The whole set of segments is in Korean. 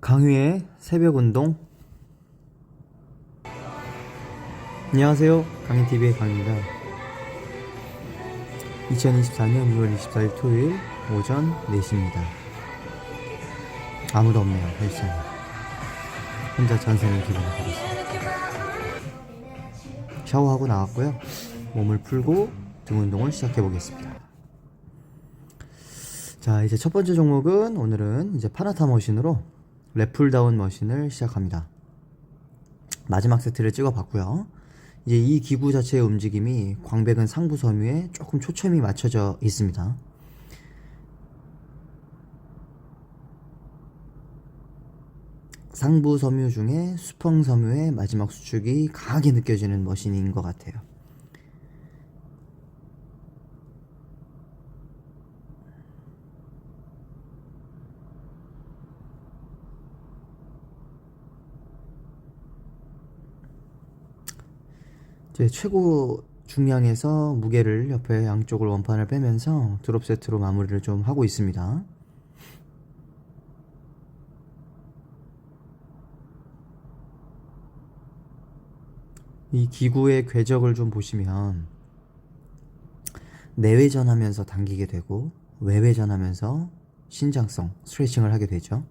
강휘의 새벽 운동. 안녕하세요. 강희TV의 강희입니다. 2024년 6월 24일 토요일 오전 4시입니다. 아무도 없네요. 헬스장에. 혼자 전생을 기분을 하고 있습니다. 샤워하고 나왔고요. 몸을 풀고 등 운동을 시작해 보겠습니다. 자, 이제 첫 번째 종목은 오늘은 이제 파나타 머신으로 랩풀다운 머신을 시작합니다. 마지막 세트를 찍어 봤고요. 이제 이 기구 자체의 움직임이 광배근 상부 섬유에 조금 초점이 맞춰져 있습니다. 상부 섬유 중에 수평 섬유의 마지막 수축이 강하게 느껴지는 머신인 것 같아요. 제 최고 중량에서 무게를 옆에 양쪽을 원판을 빼면서 드롭 세트로 마무리를 좀 하고 있습니다. 이 기구의 궤적을 좀 보시면 내외전하면서 당기게 되고 외외전하면서 신장성 스트레칭을 하게 되죠.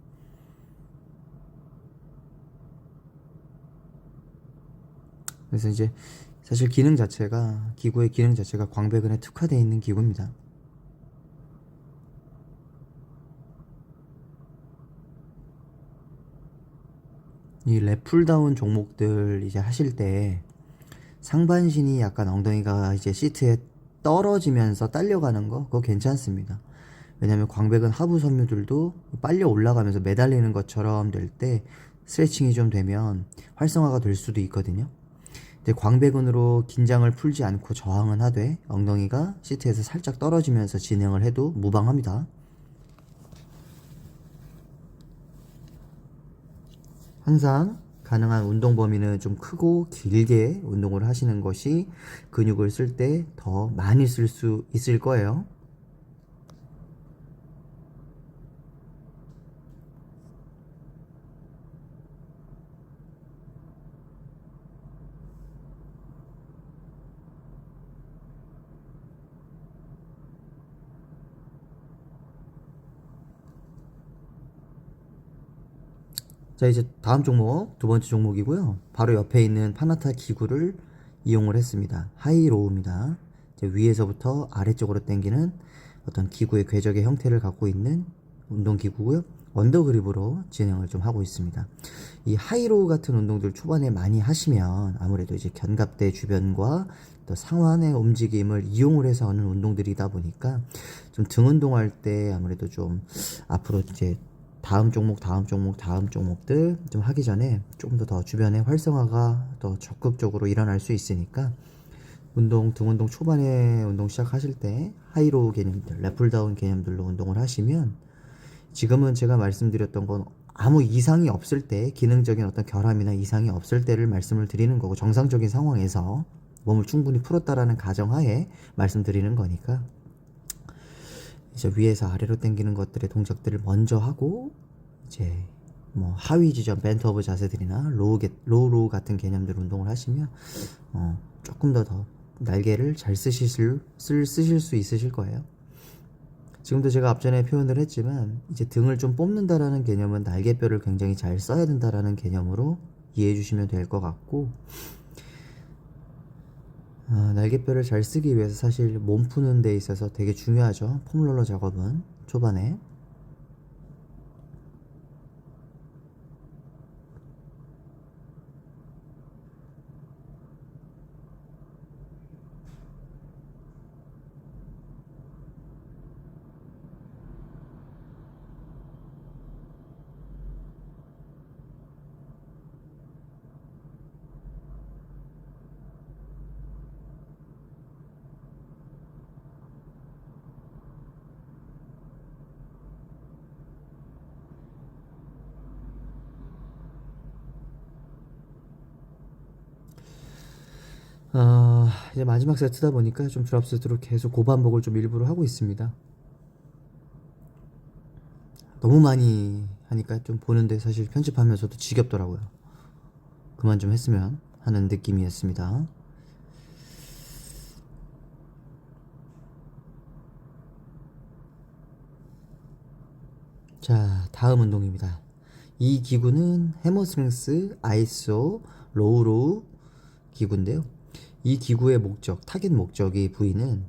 그래서 이제 사실 기능 자체가, 기구의 기능 자체가 광배근에 특화되어 있는 기구입니다. 이 랩풀다운 종목들 이제 하실 때 상반신이 약간 엉덩이가 이제 시트에 떨어지면서 딸려가는 거, 그거 괜찮습니다. 왜냐면 광배근 하부 섬유들도 빨려 올라가면서 매달리는 것처럼 될 때 스트레칭이 좀 되면 활성화가 될 수도 있거든요. 광배근으로 긴장을 풀지 않고 저항은 하되 엉덩이가 시트에서 살짝 떨어지면서 진행을 해도 무방합니다. 항상 가능한 운동 범위는 좀 크고 길게 운동을 하시는 것이 근육을 쓸 때 더 많이 쓸 수 있을 거예요. 자, 이제 다음 종목, 두 번째 종목이고요. 바로 옆에 있는 파나타 기구를 이용을 했습니다. 하이로우입니다. 위에서부터 아래쪽으로 당기는 어떤 기구의 궤적의 형태를 갖고 있는 운동기구고요. 언더그립으로 진행을 좀 하고 있습니다. 이 하이로우 같은 운동들 초반에 많이 하시면 아무래도 이제 견갑대 주변과 또 상완의 움직임을 이용을 해서 하는 운동들이다 보니까 좀 등 운동할 때 아무래도 좀 앞으로 이제 다음 종목들 좀 하기 전에 조금 더 주변의 활성화가 더 적극적으로 일어날 수 있으니까 등 운동 초반에 운동 시작하실 때 하이로우 개념들, 랩풀다운 개념들로 운동을 하시면 지금은 제가 말씀드렸던 건 아무 이상이 없을 때, 기능적인 어떤 결함이나 이상이 없을 때를 말씀을 드리는 거고, 정상적인 상황에서 몸을 충분히 풀었다라는 가정하에 말씀드리는 거니까 이제 위에서 아래로 당기는 것들의 동작들을 먼저 하고 이제 뭐 하위 지점 벤트 오브 자세들이나 로우 같은 개념들 운동을 하시면 조금 더 날개를 잘 쓰실 수 있으실 거예요. 지금도 제가 앞전에 표현을 했지만 이제 등을 좀 뽑는다라는 개념은 날개뼈를 굉장히 잘 써야 된다라는 개념으로 이해해 주시면 될 것 같고, 날개뼈를 잘 쓰기 위해서 사실 몸 푸는 데 있어서 되게 중요하죠. 폼롤러 작업은 초반에. 이제 마지막 세트다 보니까 좀 드랍 세트로 계속 고반복을 좀 일부러 하고 있습니다. 너무 많이 하니까 좀 보는데 사실 편집하면서도 지겹더라고요. 그만 좀 했으면 하는 느낌이었습니다. 자, 다음 운동입니다. 이 기구는 해머스트렝스 아이소 로우로우 기구인데요. 이 기구의 목적, 타겟 목적이 부위는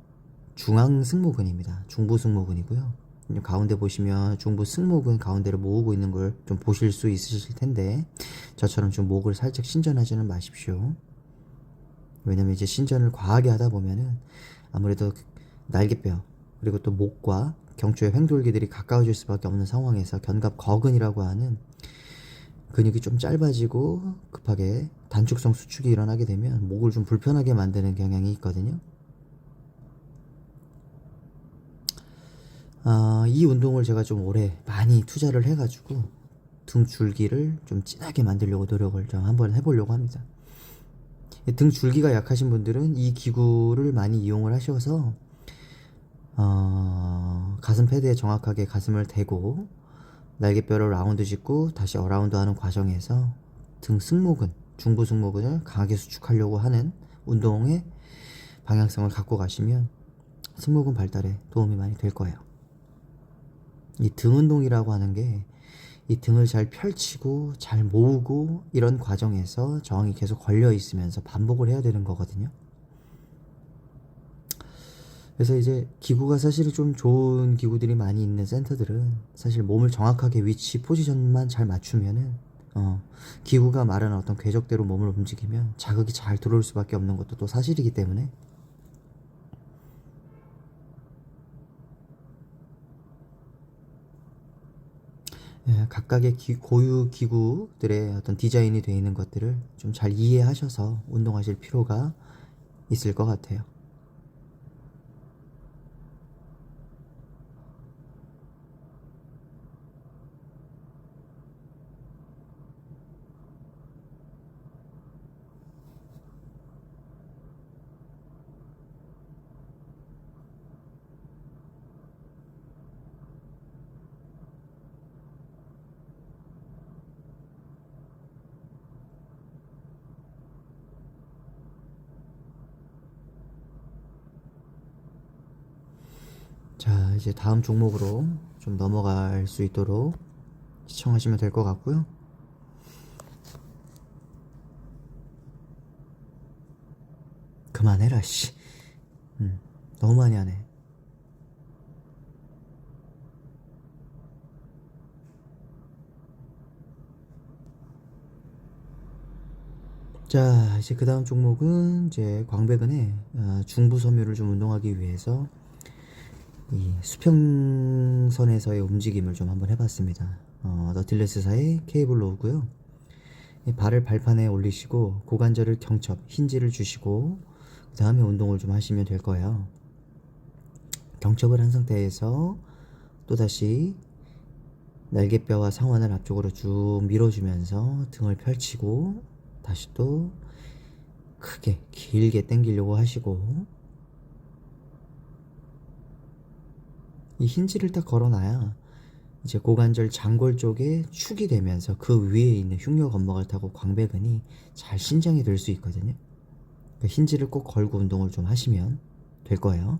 중앙 승모근입니다. 중부 승모근이고요. 가운데 보시면 중부 승모근 가운데를 모으고 있는 걸 좀 보실 수 있으실 텐데, 저처럼 좀 목을 살짝 신전하지는 마십시오. 왜냐면 이제 신전을 과하게 하다 보면은 아무래도 날개뼈 그리고 또 목과 경추의 횡돌기들이 가까워질 수밖에 없는 상황에서 견갑거근이라고 하는 근육이 좀 짧아지고 급하게 단축성 수축이 일어나게 되면 목을 좀 불편하게 만드는 경향이 있거든요. 이 운동을 제가 좀 오래 많이 투자를 해가지고 등 줄기를 좀 진하게 만들려고 노력을 좀 한번 해보려고 합니다. 등 줄기가 약하신 분들은 이 기구를 많이 이용을 하셔서 가슴 패드에 정확하게 가슴을 대고 날개뼈를 라운드 짓고 다시 어라운드 하는 과정에서 등 승모근, 중부 승모근을 강하게 수축하려고 하는 운동의 방향성을 갖고 가시면 승모근 발달에 도움이 많이 될 거예요. 이 등 운동이라고 하는 게 이 등을 잘 펼치고 잘 모으고 이런 과정에서 저항이 계속 걸려 있으면서 반복을 해야 되는 거거든요. 그래서 이제 기구가 사실 좀 좋은 기구들이 많이 있는 센터들은 사실 몸을 정확하게 위치 포지션만 잘 맞추면은 기구가 말하는 어떤 궤적대로 몸을 움직이면 자극이 잘 들어올 수밖에 없는 것도 또 사실이기 때문에 각각의 고유 기구들의 어떤 디자인이 되어 있는 것들을 좀 잘 이해하셔서 운동하실 필요가 있을 것 같아요. 자, 이제 다음 종목으로 좀 넘어갈 수 있도록 시청하시면 될 것 같고요. 그만해라, 씨. 너무 많이 하네. 자, 이제 그 다음 종목은 이제 광배근의 중부 섬유를 좀 운동하기 위해서 이 수평선에서의 움직임을 좀 한번 해봤습니다. 너틸레스 사이 케이블 로우고요. 발을 발판에 올리시고 고관절을 경첩, 힌지를 주시고 그 다음에 운동을 좀 하시면 될 거예요. 경첩을 한 상태에서 또다시 날개뼈와 상완을 앞쪽으로 쭉 밀어주면서 등을 펼치고 다시 또 크게 길게 당기려고 하시고 이 힌지를 딱 걸어놔야 이제 고관절 장골 쪽에 축이 되면서 그 위에 있는 흉려 건막을 타고 광배근이 잘 신장이 될 수 있거든요. 그러니까 힌지를 꼭 걸고 운동을 좀 하시면 될 거예요.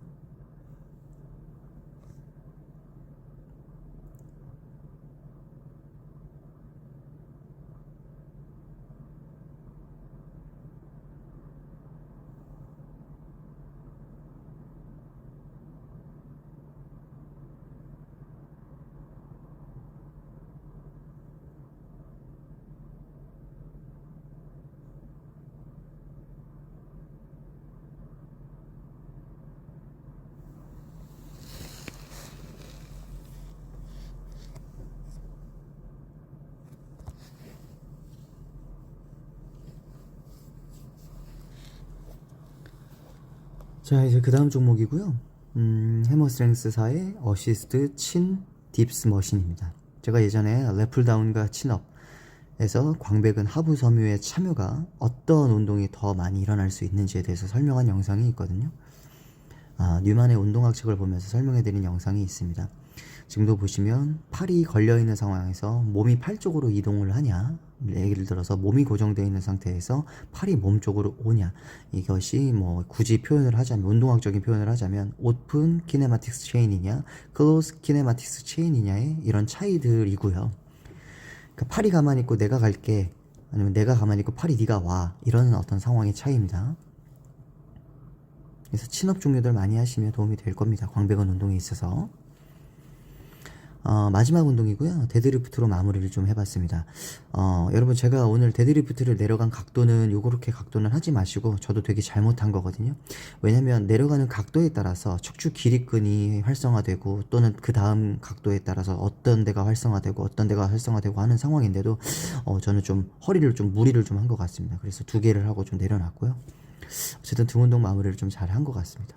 자, 이제 그 다음 종목이고요. 해머스트렝스사의 어시스트 친 딥스 머신입니다. 제가 예전에 래플다운과 친업에서 광배근 하부 섬유의 참여가 어떤 운동이 더 많이 일어날 수 있는지에 대해서 설명한 영상이 있거든요. 뉴만의 운동학책을 보면서 설명해드린 영상이 있습니다. 지금도 보시면 팔이 걸려있는 상황에서 몸이 팔 쪽으로 이동을 하냐, 예를 들어서 몸이 고정되어 있는 상태에서 팔이 몸 쪽으로 오냐, 이것이 뭐 굳이 표현을 하자면, 운동학적인 표현을 하자면 오픈 키네마틱스 체인이냐 클로즈 키네마틱스 체인이냐의 이런 차이들이고요. 그러니까 팔이 가만히 있고 내가 갈게, 아니면 내가 가만히 있고 팔이 네가 와, 이런 어떤 상황의 차이입니다. 그래서 친업 종류들 많이 하시면 도움이 될 겁니다. 광배근 운동에 있어서. 마지막 운동이고요. 데드리프트로 마무리를 좀 해봤습니다. 여러분, 제가 오늘 데드리프트를 내려간 각도는 요렇게 각도는 하지 마시고, 저도 되게 잘못한 거거든요. 왜냐면 내려가는 각도에 따라서 척추 기립근이 활성화되고, 또는 그 다음 각도에 따라서 어떤 데가 활성화되고 어떤 데가 활성화되고 하는 상황인데도 저는 좀 허리를 좀 무리를 좀 한 것 같습니다. 그래서 2개를 하고 좀 내려놨고요. 어쨌든 등 운동 마무리를 좀 잘 한 것 같습니다.